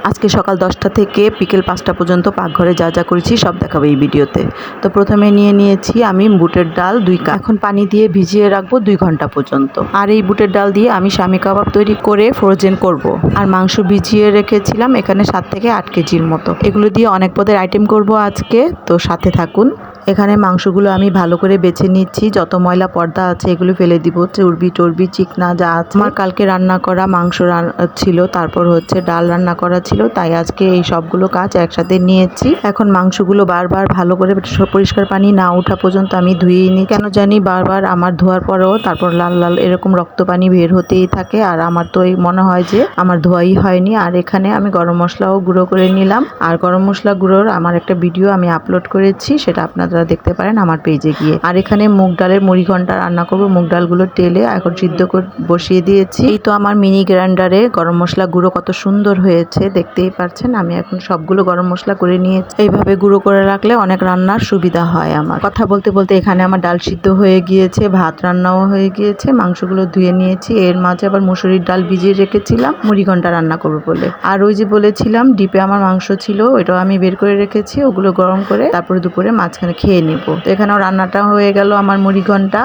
আজকে সকাল 10টা থেকে বিকেল 5টা পর্যন্ত পাকঘরে যা যা করেছি সব দেখাবো এই ভিডিওতে। তো প্রথমে নিয়ে নিয়েছি আমি বুটের ডাল 2 কাপ। এখন পানি দিয়ে ভিজিয়ে রাখবো 2 ঘন্টা পর্যন্ত। আর এই বুটের ডাল দিয়ে আমি শামি কাবাব তৈরি করে ফ্রোজেন করব। আর মাংস ভিজিয়ে রেখেছিলাম এখানে 7 থেকে 8 কেজির মতো। এগুলো দিয়ে অনেক পদের আইটেম করব আজকে, তো সাথে থাকুন। এখানে মাংসগুলো আমি ভালো করে বেছে নিচ্ছি, যত ময়লা পর্দা আছে এগুলো ফেলে দিব, চর্বি টর্বি চিকনা যা আছে। আমার কালকে রান্না করা মাংস ছিল, তারপর হচ্ছে ডাল রান্না করা ছিল, তাই আজকে এই সবগুলো কাজ একসাথে নিয়েছি। এখন মাংসগুলো বারবার ভালো করে পরিষ্কার পানি না ওঠা পর্যন্ত আমি ধুয়ে নিই। কেন জানি বারবার আমার ধোয়ার পরেও তারপর লাল লাল এরকম রক্ত পানি বের হতেই থাকে, আর আমার তো এই মনে হয় যে আমার ধোয়াই হয়নি। আর এখানে আমি গরম মশলাও গুঁড়ো করে নিলাম, আর গরম মশলা গুঁড়োর আমার একটা ভিডিও আমি আপলোড করেছি, সেটা আপনারা দেখতে পারেন আমার পেজে গিয়ে। আর এখানে মুগ ডালের মুড়ি ঘন্টা রান্না করব। মুগ ডালগুলো টেলে এখন সিদ্ধ করে বসিয়ে দিয়েছি। এই তো আমার মিনি গ্রাইন্ডারে গরম মশলা গুঁড়ো কত সুন্দর হয়েছে দেখতেই পাচ্ছেন। আমি এখন সবগুলো গরম মশলা করে নিয়েছি। এইভাবে গুঁড়ো করে রাখলে অনেক রান্নার সুবিধা হয়। আমার কথা বলতে বলতে এখানে আমার ডাল সিদ্ধ হয়ে গিয়েছে, ভাত রান্নাও হয়ে গিয়েছে, মাংসগুলো ধুয়ে নিয়েছি। এর মাঝে আবার মুসুরির ডাল ভিজিয়ে রেখেছিলাম মুড়ি ঘন্টা রান্না করবো বলে। আর ওই যে বলেছিলাম ডিপে আমার মাংস ছিল, ওইটাও আমি বের করে রেখেছি। ওগুলো গরম করে তারপরে দুপুরে মাঝখানে খেয়ে নেব। তো এখানেও রান্নাটা হয়ে গেল আমার মুড়ি ঘন্টা।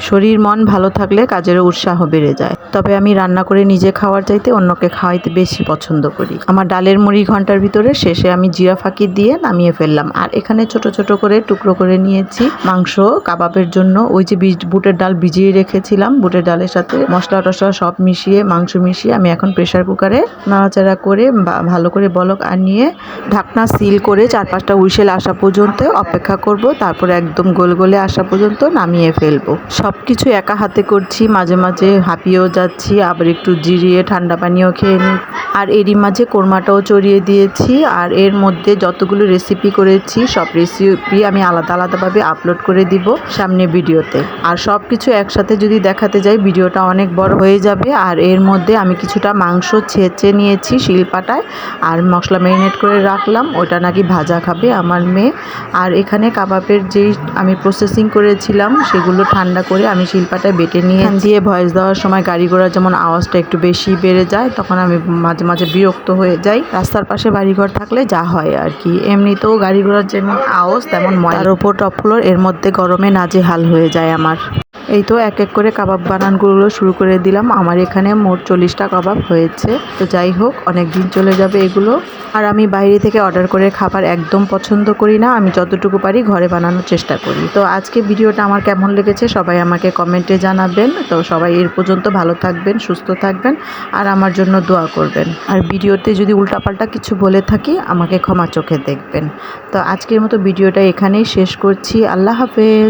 শরীর মন ভালো থাকলে কাজেরও উৎসাহ বেড়ে যায়। তবে আমি রান্না করে নিজে খাওয়ার চাইতে অন্যকে খাওয়াইতে বেশি পছন্দ করি। আমার ডালের মুড়ি ঘন্টার ভিতরে শেষে আমি জিরা ফাঁকি দিয়ে নামিয়ে ফেললাম। আর এখানে ছোট ছোট করে টুকরো করে নিয়েছি মাংস কাবাবের জন্য। ওই যে বুটের ডাল ভিজিয়ে রেখেছিলাম, বুটের ডালের সাথে মশলা টশলা সব মিশিয়ে মাংস মিশিয়ে আমি এখন প্রেসার কুকারে নাড়াচাড়া করে ভালো করে বলক আনিয়ে ঢাকনা সিল করে 4-5টা হুইসেল আসা পর্যন্ত অপেক্ষা করব। তারপরে একদম গোল গোলে আসা পর্যন্ত নামিয়ে ফেলবো। সব কিছু একা হাতে করছি, মাঝে মাঝে হাঁপিয়েও যাচ্ছি, আবার একটু জিরিয়ে ঠান্ডা পানিও খেয়ে নিই। আর এরই মাঝে কোরমাটাও চড়িয়ে দিয়েছি। আর এর মধ্যে যতগুলো রেসিপি করেছি সব রেসিপি আমি আলাদা আলাদাভাবে আপলোড করে দিব সামনে ভিডিওতে। আর সব কিছু একসাথে যদি দেখাতে যাই ভিডিওটা অনেক বড় হয়ে যাবে। আর এর মধ্যে আমি কিছুটা মাংস ছেঁচে নিয়েছি শিলপাটায়, আর মশলা ম্যারিনেট করে রাখলাম, ওটা নাকি ভাজা খাবে আমার মেয়ে। আর এখানে কাবাবের যেই আমি প্রসেসিং করেছিলাম সেগুলো ঠান্ডা করে আমি শিলপাটায় বেটে নিয়ে দিয়ে ভয়েস দেওয়ার সময় গাড়ি ঘোড়ার যেমন আওয়াজটা একটু বেশি বেড়ে যায়, তখন আমি মাঝে মাঝে বিরক্ত হয়ে যাই। রাস্তার পাশে বাড়িঘর থাকলে যা হয় আর কি, এমনিতেও গাড়ি ঘোড়ার যেমন আওয়াজ তেমন তার উপর টপ ফ্লোর, এর মধ্যে গরমে নাজেহাল হয়ে যায় আমার। এই তো এক এক করে কাবাব বানানগুলো শুরু করে দিলাম। আমার এখানে মোট 40টা কাবাব হয়েছে। তো যাই হোক, অনেক দিন চলে যাবে এগুলো। আর আমি বাইরে থেকে অর্ডার করে খাবার একদম পছন্দ করি না, আমি যতটুকু পারি ঘরে বানানোর চেষ্টা করি। তো আজকে ভিডিওটা আমার কেমন লেগেছে সবাই আমাকে কমেন্টে জানাবেন। তো সবাই এর পর্যন্ত ভালো থাকবেন, সুস্থ থাকবেন, আর আমার জন্য দোয়া করবেন। আর ভিডিওতে যদি উল্টাপাল্টা কিছু বলে থাকি আমাকে ক্ষমা চোখে দেখবেন। তো আজকের মতো ভিডিওটা এখানেই শেষ করছি। আল্লাহ হাফেজ।